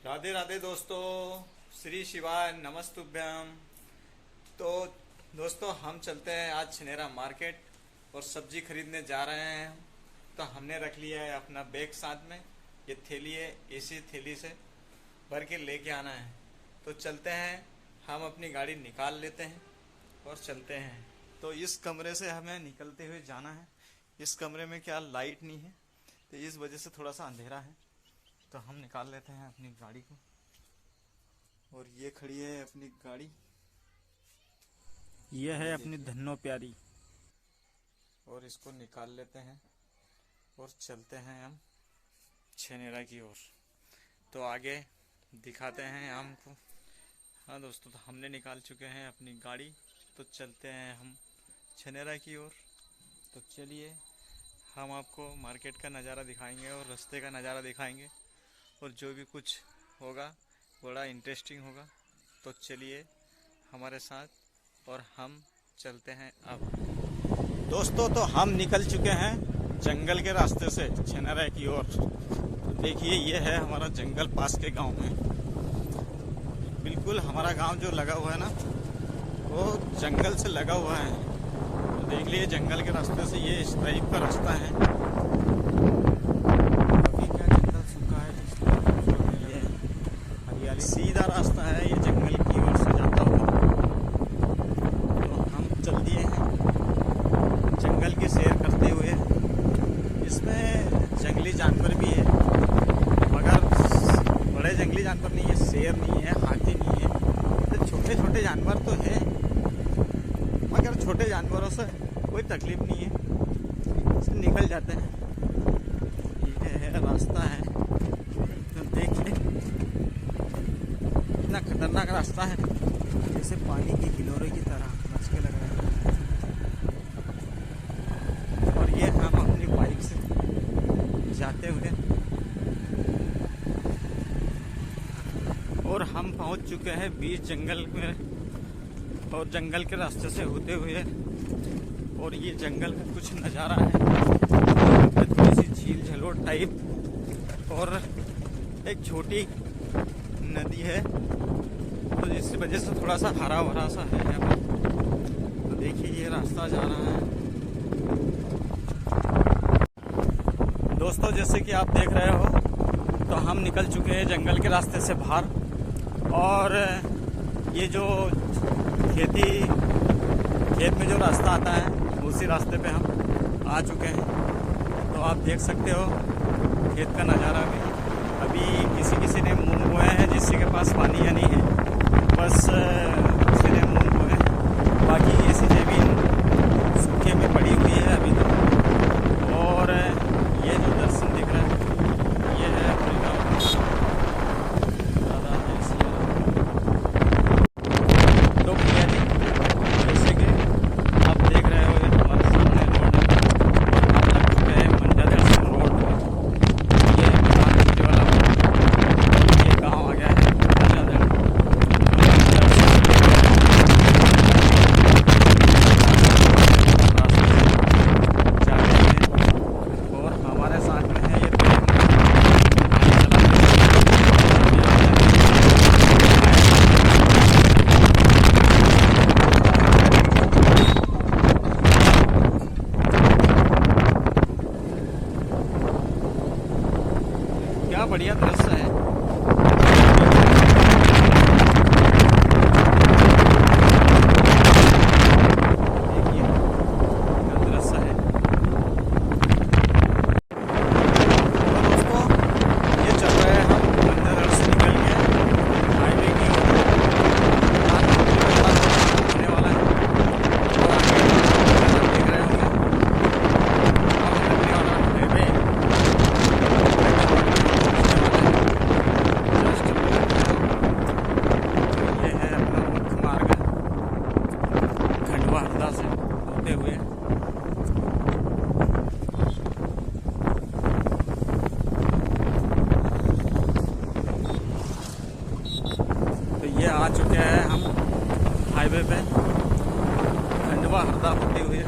राधे राधे दोस्तों, श्री शिवाय नमस्तुभ्यम। तो दोस्तों हम चलते हैं आज छनेरा मार्केट और सब्जी खरीदने जा रहे हैं। तो हमने रख लिया है अपना बैग साथ में। ये थैली है, इसी थैली से भर के लेके आना है। तो चलते हैं, हम अपनी गाड़ी निकाल लेते हैं और चलते हैं। तो इस कमरे से हमें निकलते हुए जाना है। इस कमरे में क्या लाइट नहीं है, तो इस वजह से थोड़ा सा अंधेरा है। तो हम निकाल लेते हैं अपनी गाड़ी को। और ये खड़ी है अपनी गाड़ी, ये है अपनी धन्नो प्यारी। और इसको निकाल लेते हैं और चलते हैं हम छनेरा की ओर। तो आगे दिखाते हैं हमको। हाँ दोस्तों, तो हमने निकाल चुके हैं अपनी गाड़ी। तो चलते हैं हम छनेरा की ओर। तो चलिए, हम आपको मार्केट का नज़ारा दिखाएंगे और रास्ते का नज़ारा दिखाएंगे और जो भी कुछ होगा बड़ा इंटरेस्टिंग होगा। तो चलिए हमारे साथ और हम चलते हैं अब। दोस्तों, तो हम निकल चुके हैं जंगल के रास्ते से छनेरा की ओर। तो देखिए, ये है हमारा जंगल पास के गांव में। बिल्कुल हमारा गांव जो लगा हुआ है ना, वो जंगल से लगा हुआ है। तो देख लीजिए, जंगल के रास्ते से ये इस टाइप का रास्ता है। सीधा रास्ता है, ये जंगल की ओर से जाता हुआ। तो हम चल दिए हैं जंगल की सैर करते हुए। इसमें जंगली जानवर भी है, मगर बड़े जंगली जानवर नहीं है। शेर नहीं है, हाथी नहीं है। तो छोटे छोटे जानवर तो है, मगर छोटे जानवरों से कोई तकलीफ नहीं है, इससे निकल जाते हैं। ये है रास्ता है। तो देखिए, खतरनाक रास्ता है, जैसे पानी की किनारे की तरह बच के लग रहा है। और ये हम अपनी बाइक से जाते हुए, और हम पहुंच चुके हैं बीच जंगल में और जंगल के रास्ते से होते हुए। और ये जंगल का कुछ नज़ारा है, थोड़ी सी झील झलोट टाइप और एक छोटी नदी है। तो इस वजह से थोड़ा सा हरा भरा सा है यहाँ पर। तो देखिए, ये रास्ता जा रहा है। दोस्तों, जैसे कि आप देख रहे हो, तो हम निकल चुके हैं जंगल के रास्ते से बाहर। और ये जो खेत में जो रास्ता आता है, उसी रास्ते पे हम आ चुके हैं। तो आप देख सकते हो खेत का नज़ारा भी। अभी किसी ने मूंग बोए हैं, जिसके के पास पानी या नहीं है, बस उसी ने मूंग बोए हैं। बाकी ऐसी ज़मीन सूखे में पड़ी हुई है अभी तो। और ये जो दर्शन दिख रहा है, ये है अपने गाँव दादा जैसी। तो भैया जी, जैसे कि आप देख रहे हो, ये हमारे सामने रोड है और हम लग चुके हैं मंजा दर्शन रोड पर। ये प्रधानमंत्री वाला ये गाँव आ गया है मंजा। और हमारे साथ में है ये क्या बढ़िया दृश्य है। ये आ चुके हैं हम हाईवे पे, खंडवा हरदा होते हुए।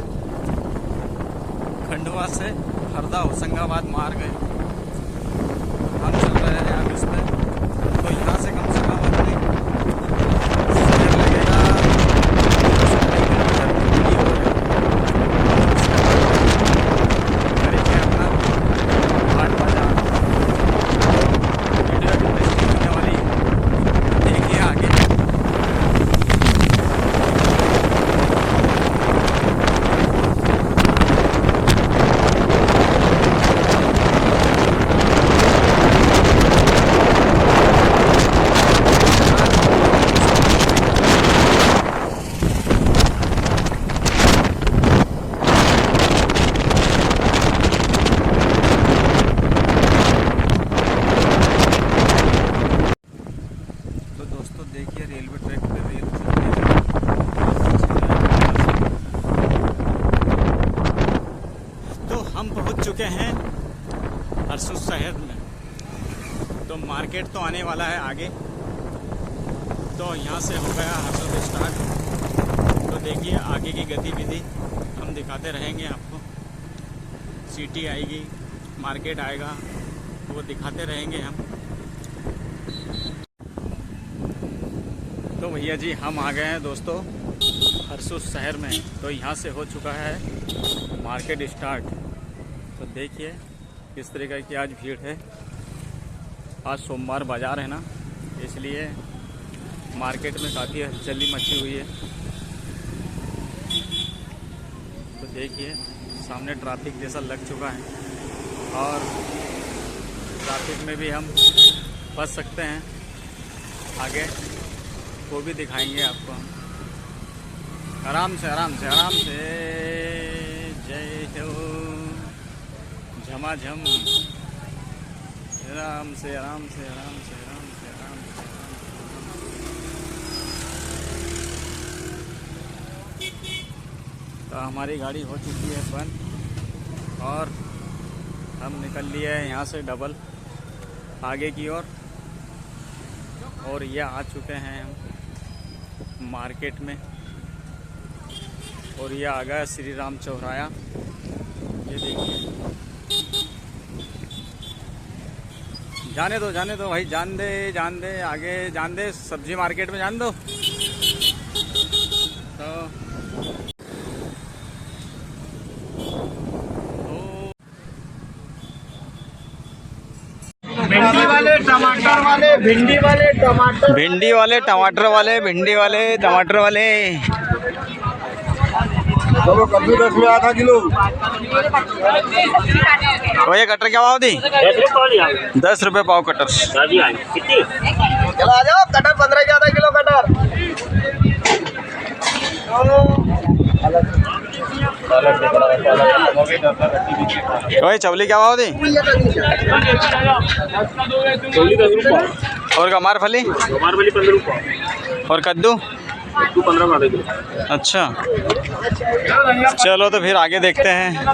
खंडवा से हरदा होशंगाबाद मार्ग है, हम चल रहे हैं अब इस पर। तो मार्केट तो आने वाला है आगे, तो यहाँ से हो गया हर्षद स्टार्ट। तो देखिए आगे की गतिविधि हम दिखाते रहेंगे आपको। सिटी आएगी, मार्केट आएगा, वो दिखाते रहेंगे हम। तो भैया जी हम आ गए हैं दोस्तों हरसूद शहर में। तो यहाँ से हो चुका है मार्केट स्टार्ट। तो देखिए किस तरीके की आज भीड़ है। आज सोमवार बाज़ार है ना, इसलिए मार्केट में काफ़ी हलचली मची हुई है। तो देखिए सामने ट्रैफिक जैसा लग चुका है और ट्रैफिक में भी हम फंस सकते हैं। आगे वो भी दिखाएंगे आपको हम। आराम से आराम से आराम से। जय हो झमाझम। आराम से आराम से आराम से आराम से आराम से। तो हमारी गाड़ी हो चुकी है बंद और हम निकल लिए हैं यहाँ से डबल आगे की ओर। और ये आ चुके हैं हम मार्केट में। और ये आ गया श्री राम चौराया। ये देखिए, जाने दो भाई, जान दे आगे जान दे, सब्जी मार्केट में जान दो। तो भिंडी वाले टमाटर वाले, भिंडी वाले टमाटर, भिंडी वाले टमाटर वाले, भिंडी वाले टमाटर वाले। चलो कद्दू 10 में आधा किलो। भैया कटर क्या भाव दी? 10 रुपये पाव कटर। चलो आ जाओ, कटर 15 के आधा किलो कटर। भाई चवली क्या भाव दी? और गमार फली? 15 रुपये। और कद्दू? 15 में आधा किलो। अच्छा चलो तो फिर आगे देखते हैं।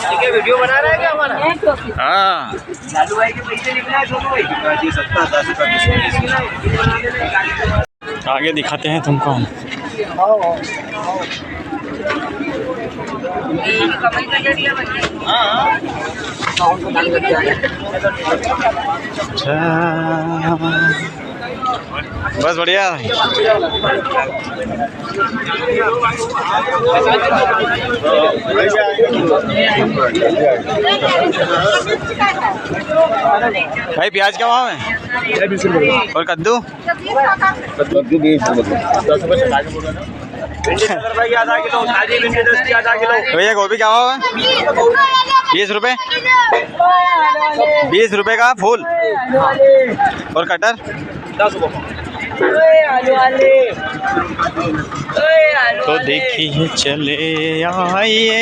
तेरे वीडियो बना रहा है क्या हमारा? हाँ लालू भाई के पैसे निकला है, सोनू भाई जी 70-80 आगे दिखाते हैं तुमको हम। बस बढ़िया। भाई प्याज क्या भाव है? 20 रुपये। और कद्दू? कद्दू 20 रुपये। 10 रुपये आधा किलो, ताजी भिंडी 10 की आधा किलो। भैया गोभी क्या भाव है? 20 रुपये। 20 रुपये का फूल। और कटर? 10 रुपये। तो देखिए चले आइए।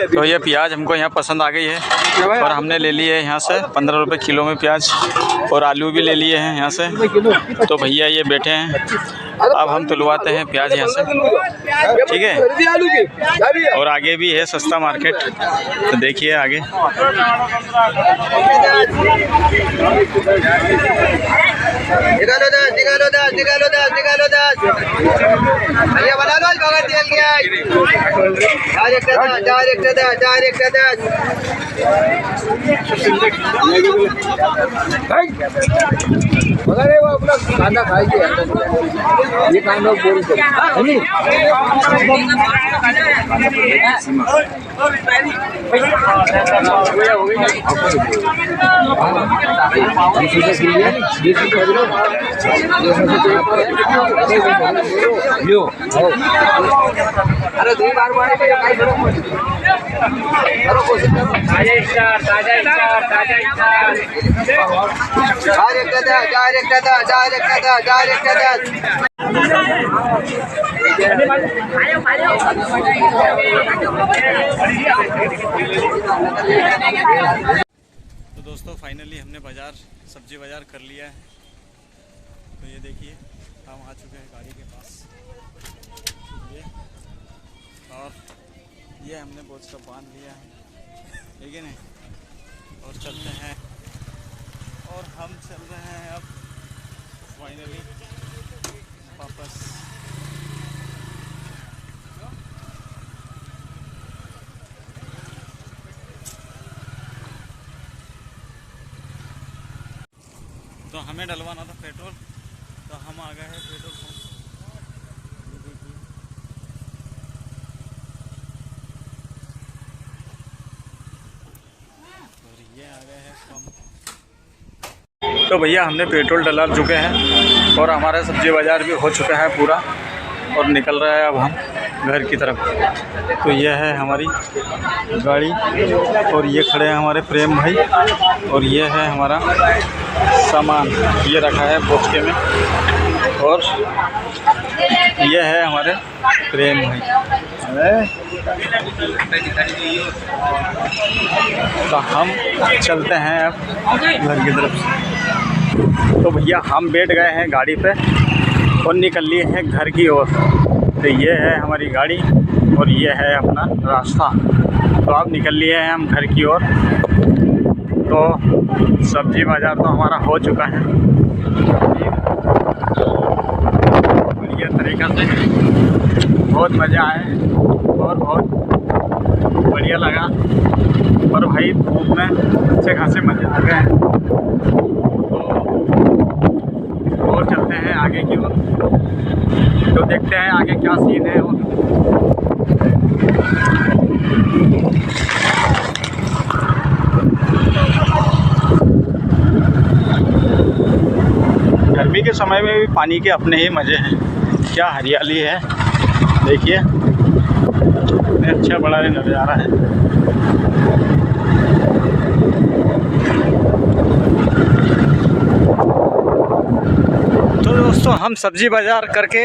तो ये प्याज हमको यहाँ पसंद आ गई है और हमने ले लिए है यहाँ से 15 रुपये किलो में प्याज। और आलू भी ले लिए हैं यहाँ से। तो भैया ये बैठे हैं, अब हम तुलवाते हैं प्याज यहाँ से, ठीक है। और आगे भी है सस्ता मार्केट, तो देखिए आगे। भैया बना लो, बगैर तेल के मगर वो अपना खाना खाएंगे, ये कांदा बोल कर अरे 2 बार मारे तो काय फरक पडतो। करो कोशिश करो। ताजा स्टार तो दोस्तों फाइनली हमने सब्जी बाज़ार कर लिया है। तो ये देखिए हम आ चुके हैं गाड़ी के पास, ये और ये हमने बोझ बांध लिया है, ठीक है नहीं, और चलते हैं। और हम चल रहे हैं अब फाइनली वापस। तो हमें डलवाना था पेट्रोल, तो हम आ गए हैं पेट्रोल पंप। और ये आ गए हैं पंप। तो भैया हमने पेट्रोल डला चुके हैं और हमारा सब्जी बाज़ार भी हो चुका है पूरा, और निकल रहा है अब हम घर की तरफ। तो यह है हमारी गाड़ी, और ये खड़े हैं हमारे प्रेम भाई, और ये है हमारा सामान, ये रखा है बोझके में, और ये है हमारे प्रेम भाई। तो हम चलते हैं अब घर की तरफ से। तो भैया हम बैठ गए हैं गाड़ी पे और निकल लिए हैं घर की ओर। तो ये है हमारी गाड़ी और ये है अपना रास्ता। तो अब निकल लिए हैं हम घर की ओर। तो सब्जी बाज़ार तो हमारा हो चुका है बढ़िया तरीक़ा से, बहुत मज़ा आए और बहुत बढ़िया लगा। पर भाई धूप में अच्छे खासे मज़े आ गए। तो और चलते हैं आगे की ओर, तो देखते हैं आगे क्या सीन है। गर्मी के समय में भी पानी के अपने ही मज़े हैं। क्या हरियाली है, देखिए कितना अच्छा बड़ा नज़ारा है। तो दोस्तों हम सब्जी बाज़ार करके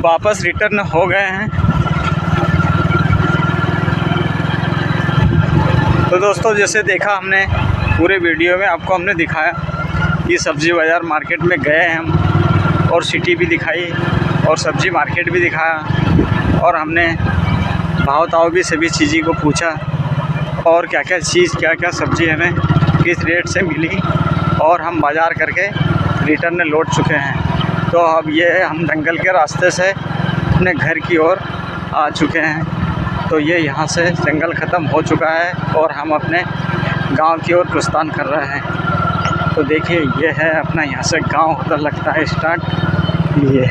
वापस रिटर्न हो गए हैं। तो दोस्तों जैसे देखा हमने पूरे वीडियो में, आपको हमने दिखाया कि सब्ज़ी बाज़ार मार्केट में गए हम, और सिटी भी दिखाई और सब्ज़ी मार्केट भी दिखाया, और हमने भाव ताव भी सभी चीज़ों को पूछा, और क्या क्या सब्ज़ी हमें किस रेट से मिली, और हम बाज़ार करके रिटर्न लौट चुके हैं। तो अब ये हम जंगल के रास्ते से अपने घर की ओर आ चुके हैं। तो ये यहाँ से जंगल ख़त्म हो चुका है और हम अपने गांव की ओर प्रस्थान कर रहे हैं। तो देखिए ये है अपना यहाँ से गांव होता लगता है स्टार्ट, ये